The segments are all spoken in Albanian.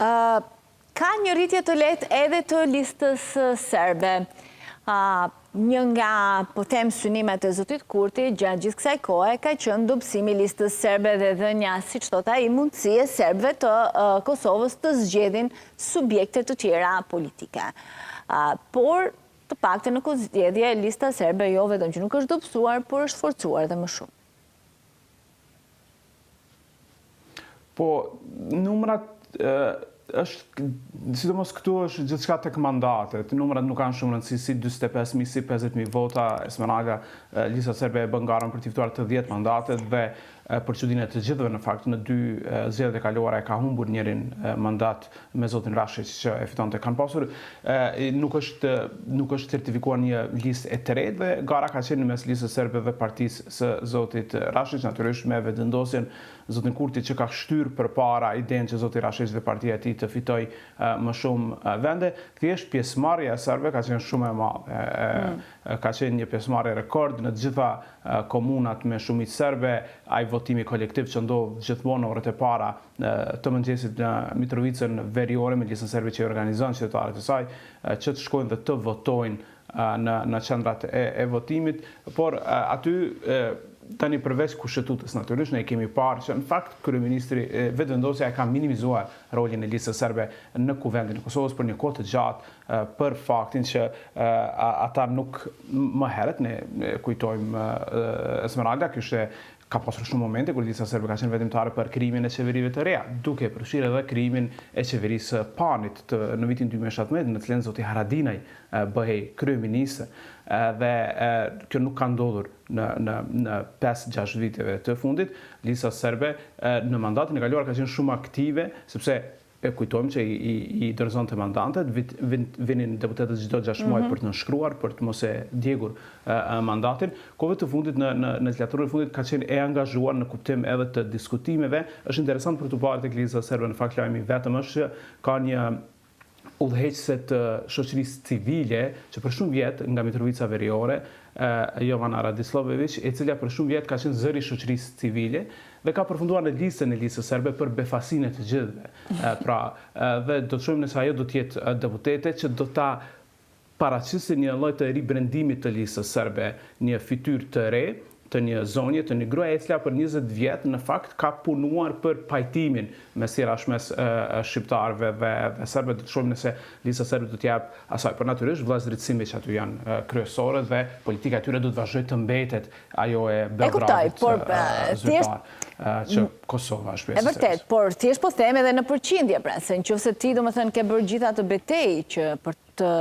Ka një rritje të lehtë edhe të listës serbe. Një nga, po them, synimet e zotit Kurti, gjatë gjithë kësaj kohe, ka qenë dobësimi listës serbe dhe dhënia, siç thot ai, mundësie serbëve të Kosovës të zgjedhin subjekte të tjera politike. Por, të paktën në këtë zgjedhje, lista serbe jo vetëm që nuk është dobësuar, por është forcuar dhe më shumë. Po, numrat është, sidomos këtu është gjithçka tek mandatet. Numrat nuk kanë shumë rëndësi, si 45.000, si 50.000 vota. Esmeralda, lista serbe e bën garën për të fituar të 10 mandatet dhe për çudinë të gjithëve në fakt në 2 zgjedhjet e kaluara e ka humbur njërin mandat me zotin Rashić që e fitonte. Kanë pasur nuk është certifikuar një listë e tretë dhe gara ka qenë mes listës serbe dhe partisë së zotit Rashić, natyrisht me vendosjen zotin Kurti që ka shtyr përpara idenë që zoti Rashić dhe partia e tij të fitoj më shumë vende. Thjesht pjesëmarrja e serbëve ka qenë shumë e madhe. Ka qenë një pjesëmarrje rekord në të gjitha komunat me shumicë serbe. Ai votimi kolektiv që ndodh gjithmonë në orët e para të mëngjesit në Mitrovicën veriore me listën serbe që organizon qytetarët e saj që të shkojnë dhe të votojnë në qendrat e votimit, por aty tani përveç kushtetues natyrisht ne kemi parë që në fakt kryeministri vetëvendosja e ka minimizuar rolin e listës serbe në kuvendin e Kosovës për një kohë të gjatë për faktin që ata nuk më herët ne kujtojmë Esmeralda ka pasur shumë momente kur lista serbe ka qenë vendimtare për krimin e qeverive të reja, duke përfshirë edhe krimin e qeverisë Panit në vitin 2017, në të cilën zoti Haradinaj bëhej kryeminist dhe kjo nuk ka ndodhur në 5-6 viteve të fundit. Lista serbe në mandatin e kaluar ka qenë shumë aktive, sepse e kujtojmë që i dorëzonte mandatet, vinin deputetët çdo 6 muaj për të nënshkruar, për të mos e djegur mandatin. Kohëve të fundit, në legislaturën e fundit, ka qenë e angazhuar në kuptim edhe të diskutimeve. Është interesant për të parë tek lista serbe, në fakt lajmi vetëm është që ka një udhëheqëse të shoqërisë civile që për shumë vjet nga Mitrovica veriore, Jovana Radislovević, e cila për shumë vjet ka qenë zëri i shoqërisë civile dhe ka përfunduar në listën e listës serbe për befasinë të gjithëve. Dhe do të shohim nëse ajo do të jetë deputete që do ta paraqisë një lloj të ribrendimit të listës serbe, një fytyrë të re, të një zonje, të një gruaje e cila për 20 vjet në fakt ka punuar për pajtimin mes mes shqiptarëve dhe serbëve. Do të shohim nëse lista serbe do të jap asaj, por natyrisht vëllazëritësimi që aty janë kryesore dhe politika e tyre do të vazhdojë të mbetet ajo e Beogradit. Që Kosova është pjesë. E vërtet, por thjesht po them edhe në përqindje, pra, se nëse ti domethënë ke bërë gjitha të betejë që për të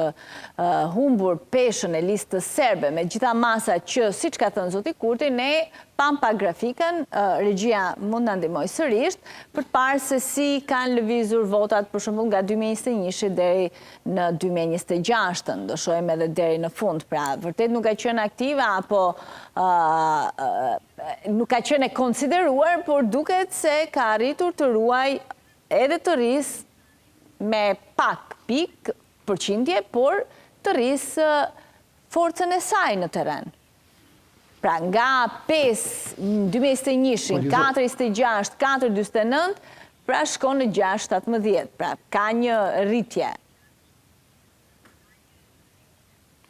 humbur peshën e listës serbe me gjitha masa që, siç ka thënë zoti Kurti, ne pam pa grafikën, regjia mund na ndihmoj sërish për të parë se si kanë lëvizur votat për shembull nga 2021 deri në 2026, do shohim edhe deri në fund. Pra, vërtet nuk ka qenë aktive apo nuk ka qenë e konsideruar, por duket se ka arritur të ruaj edhe të rrisë me pak pikë përqindje, por të rrisë forcën e saj në terren. Pra, nga 5 2021, 4.26, 4.49, pra shkon në 6.17. Pra, ka një rritje.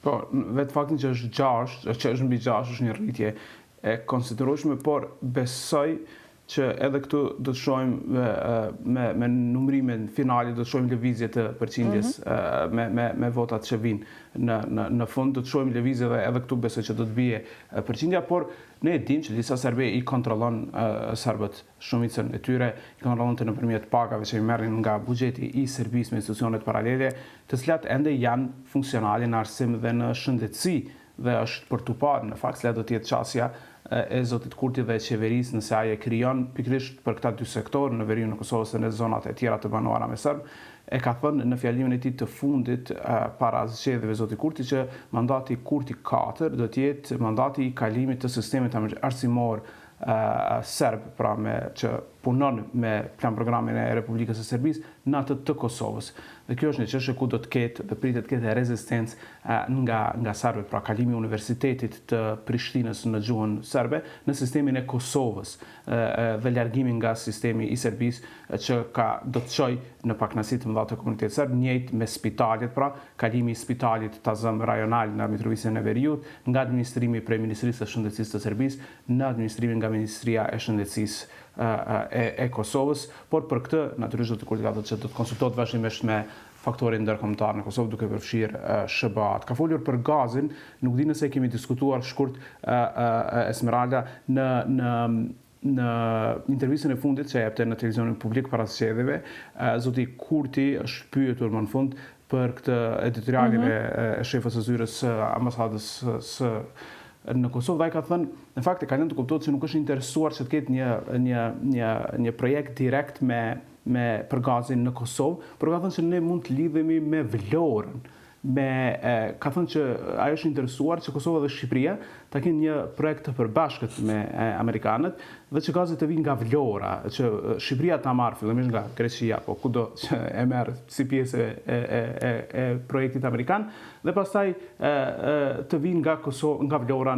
Po, vetë faktin që është 6, që është mbi 6, është një rritje e konsiderueshme, por besoj që edhe këtu do të shohim me numrimin finali, do të shohim lëvizje të përqindjes me votat që vinë në fund, do të shohim lëvizje dhe edhe këtu besoj që do të bie përqindja, por ne e dim që lista serbe i kontrollon serbët shumicën e tyre, i kontrollon të nëpërmjet pagave që i merrin nga buxheti i Serbisë me institucionet paralele, të cilat ende janë funksionale në arsim dhe në shëndetësi, dhe është për tu parë në fakt se do të jetë çësia e zotit Kurti dhe qeverisë nëse ai e krijon pikërisht për këta 2 sektorë në veriun e Kosovës dhe në zonat e tjera të banuara me serb. E ka thënë në fjalimin e tij të fundit para zgjedhjeve zoti Kurti që mandati Kurti 4 do të jetë mandati i kalimit të sistemit arsimor serb, pra me që punon me plan programin e Republikës së Serbisë në atë të Kosovës. Dhe kjo është një çështje ku do të ketë dhe pritet të ketë rezistencë nga serbët, pra kalimi i universitetit të Prishtinës në gjuhën serbe në sistemin e Kosovës dhe largimi nga sistemi i Serbisë që do të çojë në pakënaqësi të mëdha të komunitetit serb, njëjtë me spitalet, pra kalimi i spitalit Tazëm rajonal në Mitrovica e Veriut nga administrimi prej Ministrisë së Shëndetësisë të Serbisë në administrimin nga Ministria e Shëndetësisë e Kosovës, por për këtë natyrisht do të koordinohet që do të konsultohet vazhdimisht me faktorin ndërkombëtar në Kosovë duke përfshirë SBA-t. Ka folur për gazin, nuk di nëse kemi diskutuar shkurt Esmeralda në intervistën e fundit që jepte në televizionin publik para zgjedhjeve, zoti Kurti është pyetur më në fund për këtë editorialin e shefës së zyrës së ambasadës në Kosovë, dhe ai ka thënë, në fakt e ka lënë të kuptohet se nuk është interesuar që të ketë një projekt direkt për gazin në Kosovë, por ka thënë se ne mund të lidhemi me Vlorën. Ka thënë që ajo është interesuar që Kosova dhe Shqipëria ta kenë një projekt të përbashkët me amerikanët dhe që gazi të vinë nga Vlora, që Shqipëria ta marrë fillimisht nga Greqia, po kudo që e merr si pjesë e projektit amerikan, dhe pastaj të vinë nga Vlora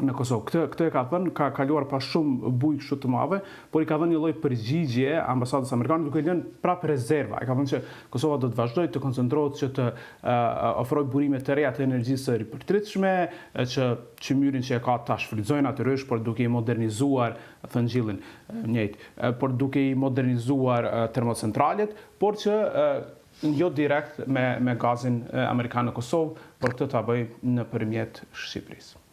në Kosovë. Këtë e ka thënë, ka kaluar pas shumë bujë kështu të madhe, por i ka dhënë një lloj përgjigje ambasadës amerikane duke lënë prapë rezerva. Ai ka thënë që Kosova do të vazhdojë të koncentrohet që të ofrojë burime të reja të energjisë së ripërtritshme, që çmyrin që e ka ta shfrytëzojnë natyrisht, por duke i modernizuar thëngjillin njëjtë, por duke i modernizuar termocentralet, por që jo direkt me gazin amerikan në Kosovë, por këtë ta bëjë nëpërmjet Shqipërisë.